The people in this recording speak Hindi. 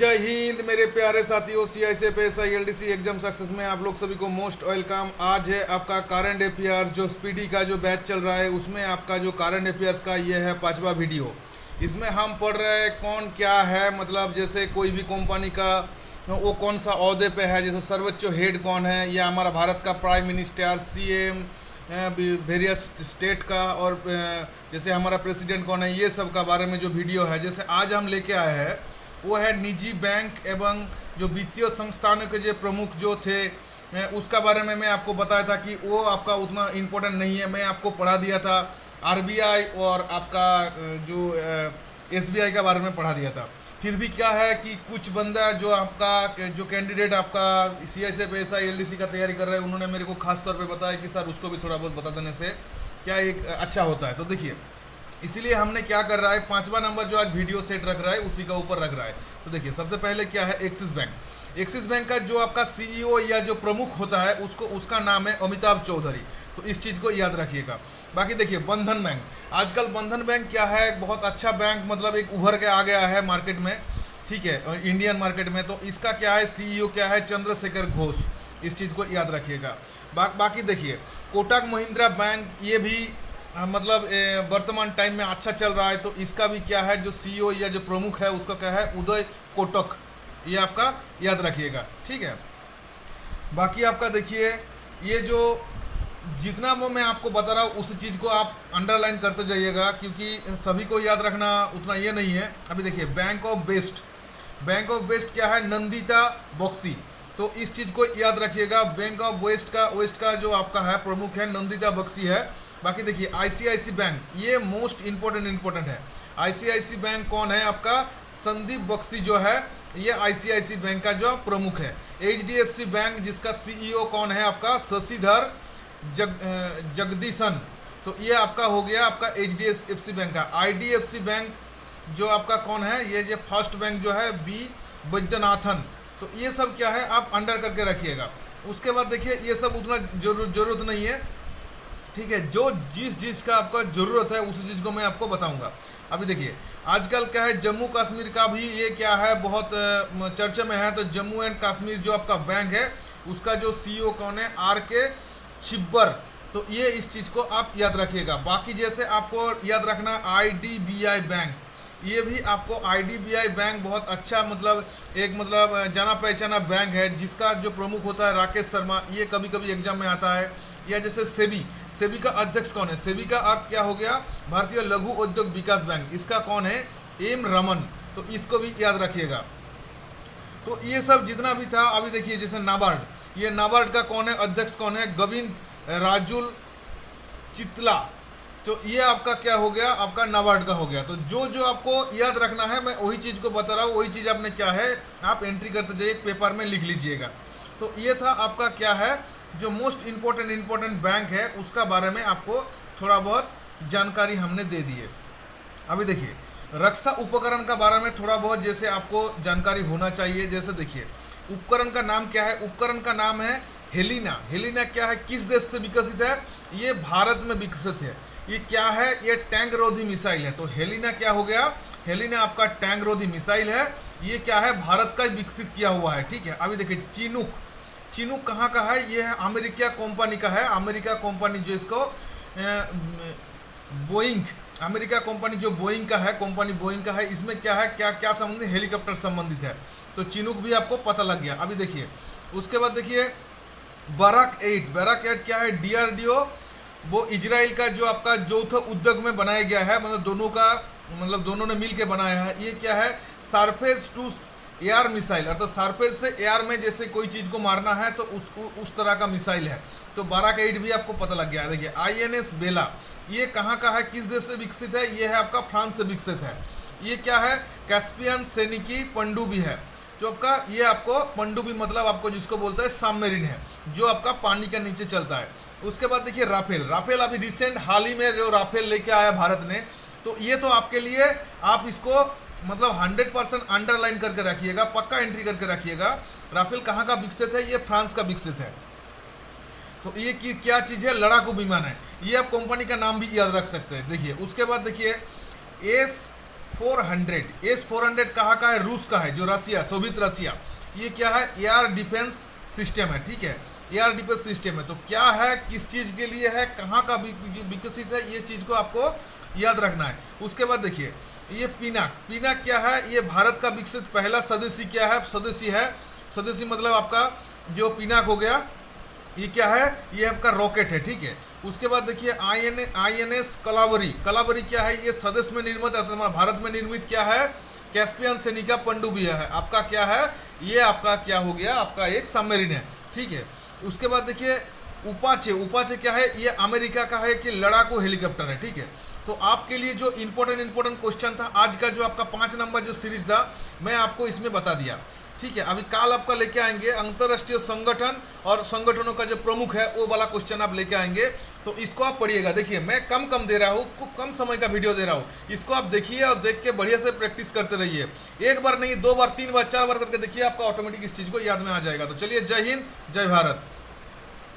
जय हिंद मेरे प्यारे साथियों। CICPSI LDC एग्जाम सक्सेस में आप लोग सभी को मोस्ट वेलकम। आज है आपका करंट अफेयर्स जो स्पीडी का जो बैच चल रहा है उसमें आपका जो करंट अफेयर्स का ये है 5वां वीडियो। इसमें हम पढ़ रहे हैं कौन क्या है, मतलब जैसे कोई भी कंपनी का वो कौन सा ओहदे पे है, जैसे सर्वोच्च हेड कौन है, या हमारा भारत का prime minister, CM, various state का, और जैसे हमारा प्रेसिडेंट कौन है, ये सब का बारे में जो वीडियो है। जैसे आज हम लेके आए हैं वो है निजी बैंक एवं जो वित्तीय संस्थानों के जो प्रमुख जो थे उसका बारे में मैं आपको बताया था कि वो आपका उतना इम्पोर्टेंट नहीं है। मैं आपको पढ़ा दिया था RBI और आपका जो SBI का बारे में पढ़ा दिया था। फिर भी क्या है कि कुछ बंदा जो आपका जो कैंडिडेट आपका CICPSI LDC का तैयारी कर रहे हैं, उन्होंने मेरे को खास तौर पे बताया कि सर उसको भी थोड़ा बहुत बता देने से क्या एक अच्छा होता है। तो देखिए, इसीलिए हमने क्या कर रहा है, 5वां नंबर जो आज वीडियो सेट रख रहा है उसी का ऊपर रख रहा है। तो देखिए, सबसे पहले क्या है, एक्सिस बैंक। एक्सिस बैंक का जो आपका CEO या जो प्रमुख होता है उसका नाम है अमिताभ चौधरी। तो इस चीज़ को याद रखिएगा। बाकी देखिए, बंधन बैंक, आजकल बंधन बैंक क्या है, बहुत अच्छा बैंक, मतलब एक उभर के आ गया है मार्केट में, ठीक है, इंडियन मार्केट में। तो इसका क्या है, CEO क्या है, चंद्रशेखर घोष। इस चीज़ को याद रखिएगा। बाकी देखिए, कोटक महिंद्रा बैंक, ये भी मतलब वर्तमान टाइम में अच्छा चल रहा है। तो इसका भी क्या है, जो CEO या जो प्रमुख है उसका क्या है, उदय कोटक। ये आपका याद रखिएगा, ठीक है। बाकी आपका देखिए, ये जो जितना वो मैं आपको बता रहा हूँ उस चीज़ को आप अंडरलाइन करते जाइएगा, क्योंकि सभी को याद रखना उतना ये नहीं है। अभी देखिए, bank of waste, bank of waste क्या है, नंदिता बक्सी। तो इस चीज़ को याद रखिएगा। बैंक ऑफ वेस्ट का जो आपका है प्रमुख है नंदिता बक्सी है। बाकी देखिए, ICICI बैंक, ये मोस्ट इम्पोर्टेंट है। ICICI बैंक कौन है आपका, संदीप बख्शी जो है, ये ICICI बैंक का जो प्रमुख है। HDFC बैंक, जिसका CEO कौन है आपका, शशिधर जगदीशन। तो ये आपका हो गया आपका HDFC बैंक का। IDFC बैंक जो आपका कौन है, ये जो फर्स्ट बैंक जो है B वैद्यनाथन। तो ये सब क्या है, आप अंडर करके रखिएगा। उसके बाद देखिए, ये सब उतना जरूरत नहीं है, ठीक है। जो जिस चीज़ का आपका ज़रूरत है उसी चीज़ को मैं आपको बताऊंगा। अभी देखिए, आजकल क्या है, जम्मू कश्मीर का भी ये क्या है, बहुत चर्चा में है। तो जम्मू एंड कश्मीर जो आपका बैंक है उसका जो CEO कौन है, RK छिब्बर। तो ये इस चीज़ को आप याद रखिएगा। बाकी जैसे आपको याद रखना IDBI बैंक, ये भी आपको IDBI बैंक बहुत अच्छा, मतलब एक मतलब जाना पहचाना बैंक है, जिसका जो प्रमुख होता है राकेश शर्मा। ये कभी कभी एग्जाम में आता है। या जैसे सेबी का अध्यक्ष कौन है, सेबी का अर्थ क्या हो गया, भारतीय लघु उद्योग विकास बैंक। इसका कौन है, M रमन। तो इसको भी याद रखिएगा। तो ये सब जितना भी था। अभी देखिए, जैसे नाबार्ड, ये नाबार्ड का कौन है, अध्यक्ष कौन है, गोविंद राजुल चितला। तो ये आपका क्या हो गया, आपका नाबार्ड का हो गया। तो जो आपको याद रखना है, मैं वही चीज़ को बता रहा हूँ, वही चीज़ आपने क्या है, आप एंट्री करते जाइए, पेपर में लिख लीजिएगा। तो ये था आपका क्या है, जो मोस्ट इम्पोर्टेंट बैंक है उसका बारे में आपको थोड़ा बहुत जानकारी हमने दे दी है। अभी देखिए, रक्षा उपकरण का बारे में थोड़ा बहुत जैसे आपको जानकारी होना चाहिए। जैसे देखिए, उपकरण का नाम क्या है, उपकरण का नाम है हेलिना। हेलिना क्या है, किस देश से विकसित है, ये भारत में विकसित है। ये क्या है, ये टैंक रोधी मिसाइल है। तो हेलिना क्या हो गया, हेलिना आपका टैंक रोधी मिसाइल है। ये क्या है, भारत का विकसित किया हुआ है, ठीक है। अभी देखिए, चिनूक कहाँ का है, ये है अमेरिका कंपनी का है। अमेरिका कंपनी जो इसको बोइंग, अमेरिका कंपनी जो बोइंग का है, कंपनी बोइंग का है। इसमें क्या है, क्या क्या संबंधित, हेलीकॉप्टर संबंधित है। तो चिनूक भी आपको पता लग गया। अभी देखिए, उसके बाद देखिए, बैरक 8 क्या है, DRDO, वो इजराइल का जो आपका यौथ उद्योग में बनाया गया है, मतलब दोनों ने मिल के बनाया है। ये क्या है, सरफेस टू एयर मिसाइल, अर्थात सरफेस से एयर में जैसे कोई चीज़ को मारना है तो उस तरह का मिसाइल है। तो बैरक 8 भी आपको पता लग गया। देखिए, INS बेला, ये कहाँ का है, किस देश से विकसित है, ये है आपका फ्रांस से विकसित है। ये क्या है, कैस्पियन सैनिकी पनडुब्बी है। जो आपका ये आपको पनडुब्बी मतलब आपको जिसको बोलता है सबमरीन है, जो आपका पानी के नीचे चलता है। उसके बाद देखिए, राफेल अभी रिसेंट हाल ही में जो राफेल लेके आया भारत ने। तो ये तो आपके लिए, आप इसको मतलब 100% अंडरलाइन करके रखिएगा, पक्का एंट्री करके रखिएगा। राफेल कहाँ का विकसित है, ये फ्रांस का विकसित है। तो ये क्या चीज़ है, लड़ाकू विमान है। ये आप कंपनी का नाम भी याद रख सकते हैं। देखिए, उसके बाद देखिए, S-400 कहाँ का है? रूस का है, जो रसिया, सोवियत रसिया। ये क्या है? एयर डिफेंस सिस्टम है, ठीक है, एयर डिफेंस सिस्टम है। तो क्या है, किस चीज़ के लिए है, कहाँ का विकसित है, ये चीज़ को आपको याद रखना है। उसके बाद देखिए ये पिनाक क्या है? ये भारत का विकसित पहला स्वदेशी क्या है? स्वदेशी है। स्वदेशी मतलब आपका जो पिनाक हो गया, ये क्या है? ये आपका रॉकेट है, ठीक है। उसके बाद देखिए INS कलावरी क्या है? ये स्वदेश में निर्मित है, हमारा भारत में निर्मित क्या है? कैस्पियन सैनिका पनडुब्बी है। आपका क्या है? ये आपका क्या हो गया? आपका एक सबमरीन है, ठीक है। उसके बाद देखिए उपाचे क्या है? ये अमेरिका का है कि लड़ाकू हेलीकॉप्टर है, ठीक है। तो आपके लिए जो इंपॉर्टेंट क्वेश्चन था आज का, जो आपका 5 नंबर जो सीरीज था, मैं आपको इसमें बता दिया, ठीक है। अभी काल आपका लेके आएंगे अंतर्राष्ट्रीय संगठन और संगठनों का जो प्रमुख है वो वाला क्वेश्चन आप लेके आएंगे। तो इसको आप पढ़िएगा। देखिए मैं कम दे रहा हूँ, खूब कम समय का वीडियो दे रहा हूँ, इसको आप देखिए और देख के बढ़िया से प्रैक्टिस करते रहिए। एक बार नहीं, 2 बार, 3 बार, 4 बार करके देखिए, आपका ऑटोमेटिक इस चीज़ को याद में आ जाएगा। तो चलिए, जय हिंद, जय भारत।